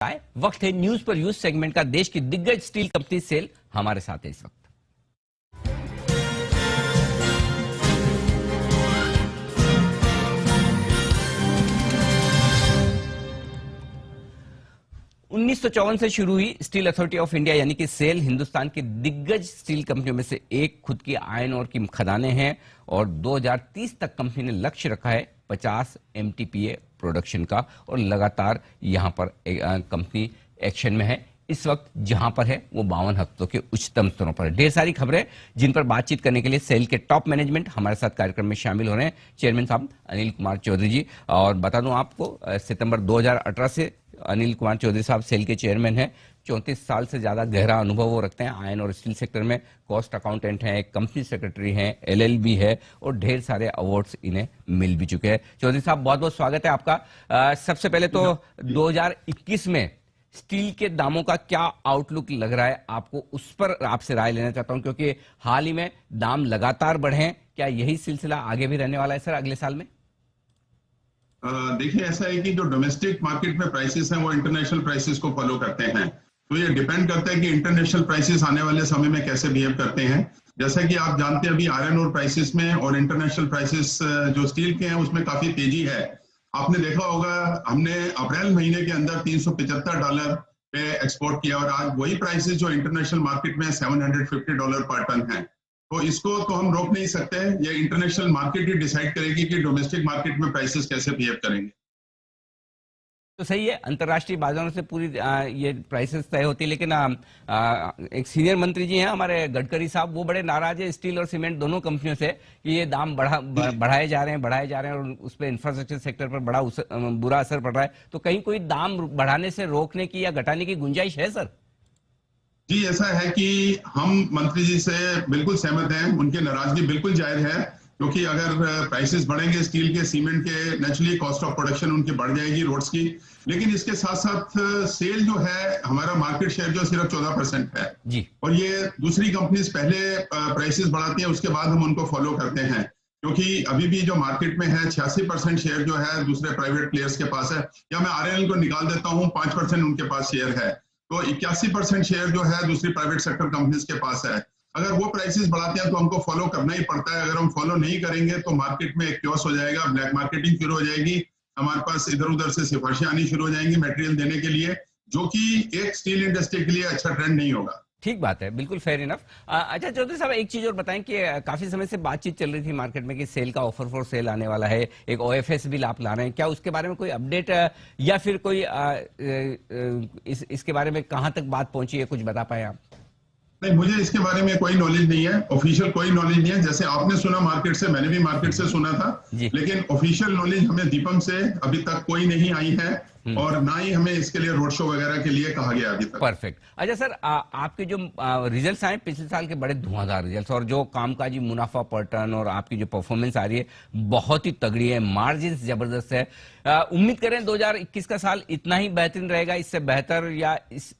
वक्त है न्यूज पर यूज सेगमेंट का। देश की दिग्गज स्टील कंपनी सेल हमारे साथ है इस वक्त। उन्नीस से शुरू हुई स्टील अथॉरिटी ऑफ इंडिया यानी कि सेल हिंदुस्तान की दिग्गज स्टील कंपनियों में से एक खुद की आयरन ओर की खदानें हैं और 2030 तक कंपनी ने लक्ष्य रखा है 50 MTPA प्रोडक्शन का और लगातार यहां पर कंपनी एक्शन में है। इस वक्त जहां पर है वो 52 हफ्तों के उच्चतम स्तरों पर है। ढेर सारी खबरें जिन पर बातचीत करने के लिए सेल के टॉप मैनेजमेंट हमारे साथ कार्यक्रम में शामिल हो रहे हैं। चेयरमैन साहब अनिल कुमार चौधरी जी, और बता दूं आपको सितंबर 2018 से अनिल कुमार चौधरी साहब सेल के चेयरमैन हैं। 34 साल से ज्यादा गहरा अनुभव वो रखते हैं आयरन और स्टील सेक्टर में। कॉस्ट अकाउंटेंट हैं, कंपनी सेक्रेटरी हैं, LLB है और ढेर सारे अवार्ड्स इन्हें मिल भी चुके हैं। चौधरी साहब बहुत बहुत स्वागत है आपका। सबसे पहले तो 2021 में स्टील के दामों का क्या आउटलुक लग रहा है आपको, उस पर आपसे राय लेना चाहता हूं, क्योंकि हाल ही में दाम लगातार बढ़े हैं। क्या यही सिलसिला आगे भी रहने वाला है सर अगले साल में? देखिए, ऐसा है कि जो डोमेस्टिक मार्केट में प्राइसेस हैं वो इंटरनेशनल प्राइसेस को फॉलो करते हैं, तो ये डिपेंड करता है कि इंटरनेशनल प्राइसेस आने वाले समय में कैसे बिहेव करते हैं। जैसा कि आप जानते हैं अभी आयरन और प्राइसेस में और इंटरनेशनल प्राइसेस जो स्टील के हैं उसमें काफी तेजी है। आपने देखा होगा हमने अप्रैल महीने के अंदर $375 पे एक्सपोर्ट किया और आज वही प्राइसेस जो इंटरनेशनल मार्केट में $750 पर टन है। तो इसको तो हम रोक नहीं सकते, ये इंटरनेशनल मार्केट ही डिसाइड करेगी कि डोमेस्टिक मार्केट में प्राइसेस कैसे बिहेव करेंगे। तो सही है, अंतर्राष्ट्रीय बाजारों से पूरी ये प्राइसेस तय होती है, लेकिन एक सीनियर मंत्री जी हैं हमारे गडकरी साहब, वो बड़े नाराज है स्टील और सीमेंट दोनों कंपनियों से कि ये दाम बढ़ाए जा रहे हैं और उस पर इंफ्रास्ट्रक्चर सेक्टर पर बड़ा बुरा असर पड़ रहा है। तो कहीं कोई दाम बढ़ाने से रोकने की या घटाने की गुंजाइश है सर? जी, ऐसा है कि हम मंत्री जी से बिल्कुल सहमत हैं, उनकी नाराजगी बिल्कुल जायज है, क्योंकि अगर प्राइसेस बढ़ेंगे स्टील के, सीमेंट के, नेचुरली कॉस्ट ऑफ प्रोडक्शन उनकी बढ़ जाएगी रोड्स की। लेकिन इसके साथ साथ सेल जो है, हमारा मार्केट शेयर जो सिर्फ 14% है जी। और ये दूसरी कंपनीज पहले प्राइसेस बढ़ाती हैं, उसके बाद हम उनको फॉलो करते हैं, क्योंकि अभी भी जो मार्केट में है 86% शेयर जो है दूसरे प्राइवेट प्लेयर्स के पास है, या मैं RNL को निकाल देता हूँ 5% उनके पास शेयर है, तो 81% शेयर जो है दूसरी प्राइवेट सेक्टर कंपनीज के पास है। अगर वो प्राइसेस बढ़ाते हैं तो हमको फॉलो करना ही पड़ता है। अगर हम फॉलो नहीं करेंगे तो मार्केट में एक क्योस हो जाएगा, ब्लैक मार्केटिंग शुरू हो जाएगी, हमारे पास इधर उधर से सिफारिशें आनी शुरू हो जाएंगी मटेरियल देने के लिए, जो कि एक स्टील इंडस्ट्री के लिए अच्छा ट्रेंड नहीं होगा। ठीक बात है, बिल्कुल फेयर इनफ। अच्छा चौधरी साहब, एक चीज और बताएं कि काफी समय से बातचीत चल रही थी मार्केट में कि सेल का ऑफर फॉर सेल आने वाला है, एक OFS बिल आप ला रहे हैं, क्या उसके बारे में कोई अपडेट या फिर कोई इसके बारे में कहां तक बात पहुंची है, कुछ बता पाए आप? नहीं, मुझे इसके बारे में कोई नॉलेज नहीं है, ऑफिशियल कोई नॉलेज नहीं है। जैसे आपने सुना मार्केट से, मैंने भी मार्केट से सुना था, लेकिन ऑफिशियल नॉलेज हमें दीपम से अभी तक कोई नहीं आई है और ना ही हमें इसके लिए रोड शो वगैरह के लिए कहा गया अभी तक। परफेक्ट। अच्छा सर, आपके जो रिजल्ट्स आए पिछले साल के बड़े धुआंधार रिजल्ट्स, और जो कामकाजी मुनाफा पर टन और आपकी जो परफॉर्मेंस आ रही है बहुत ही तगड़ी है, मार्जिन जबरदस्त है। उम्मीद करें 2021 का साल इतना ही बेहतरीन रहेगा, इससे बेहतर या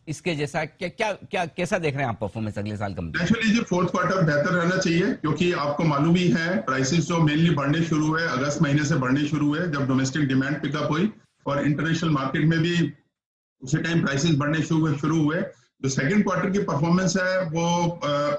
इसके जैसा? क्या कैसा देख रहे हैं आप परफॉर्मेंस अगले साल का? एक्चुअली जी फोर्थ क्वार्टर बेहतर रहना चाहिए, क्योंकि आपको मालूम ही है प्राइसेस जो मेनली बढ़ने शुरू हुए अगस्त महीने से बढ़ने शुरू हुए, जब डोमेस्टिक डिमांड पिकअप हुई, और इंटरनेशनल मार्केट में भी उसी टाइम प्राइसेस बढ़ने शुरू हुए। जो सेकंड क्वार्टर की परफॉर्मेंस है वो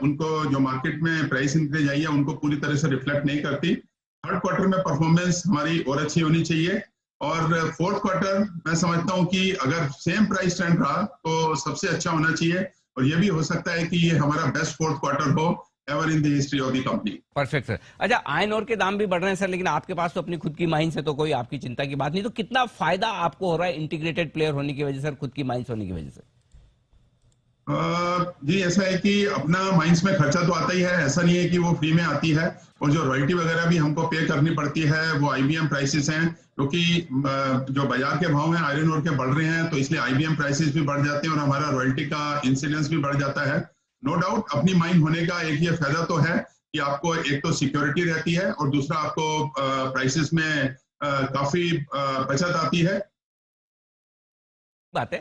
उनको जो मार्केट में प्राइस इंक्रीज आई है उनको पूरी तरह से रिफ्लेक्ट नहीं करती। थर्ड क्वार्टर में परफॉर्मेंस हमारी और अच्छी होनी चाहिए, और फोर्थ क्वार्टर मैं समझता हूं कि अगर सेम प्राइस ट्रेंड रहा तो सबसे अच्छा होना चाहिए, और ये भी हो सकता है कि ये हमारा बेस्ट फोर्थ क्वार्टर हो ever in the history of the company. Perfect sir. अच्छा, आयरन ओर के दाम भी बढ़ रहे हैं सर, लेकिन आपके पास तो अपनी खुद की माइंस है, तो कोई आपकी चिंता की बात नहीं। तो कितना फायदा आपको हो रहा है इंटीग्रेटेड प्लेयर होने की वजह से, खुद की माइंस होने की वजह से? जी, ऐसा है कि अपना माइंस में खर्चा तो आता ही है, ऐसा नहीं है कि वो फ्री में आती है, और जो रॉयल्टी वगैरह भी हमको पे करनी पड़ती है वो IBM प्राइसेस हैं, क्योंकि जो बाजार के भाव हैं आयरन ओर के बढ़ रहे हैं, तो इसलिए IBM प्राइसेस भी बढ़ जाते हैं और हमारा रॉयल्टी का इंसिडेंस भी बढ़ जाता है। नो डाउट अपनी माइन होने का एक ये फायदा तो है कि आपको एक तो सिक्योरिटी रहती है और दूसरा आपको प्राइसेस में काफी बचत आती है। बात है।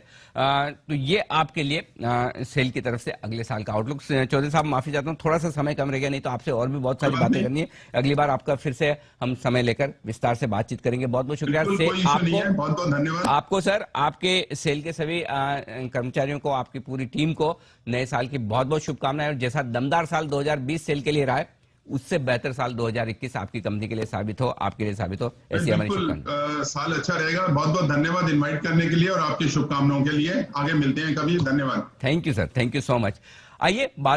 तो ये आपके लिए सेल की तरफ से अगले साल का आउटलुक। चौधरी साहब माफी चाहता हूँ, थोड़ा सा समय कम रह गया, नहीं तो आपसे और भी बहुत सारी बातें करनी है। अगली बार आपका फिर से हम समय लेकर विस्तार से बातचीत करेंगे। बहुत बहुत शुक्रिया बिल्कुल, कोई इश्यू नहीं है, बहुत बहुत धन्यवाद आपको सर, आपके सेल के सभी कर्मचारियों को, आपकी पूरी टीम को नए साल की बहुत बहुत शुभकामनाएं। और जैसा दमदार साल 2020 सेल के लिए रहा है, उससे बेहतर साल 2021 आपकी कंपनी के लिए साबित हो, आपके लिए साबित हो, ऐसी हमारी शुभकामनाएं। साल अच्छा रहेगा। बहुत बहुत धन्यवाद इनवाइट करने के लिए और आपकी शुभकामनाओं के लिए। आगे मिलते हैं कभी। धन्यवाद। Thank you sir, thank you so much. आइए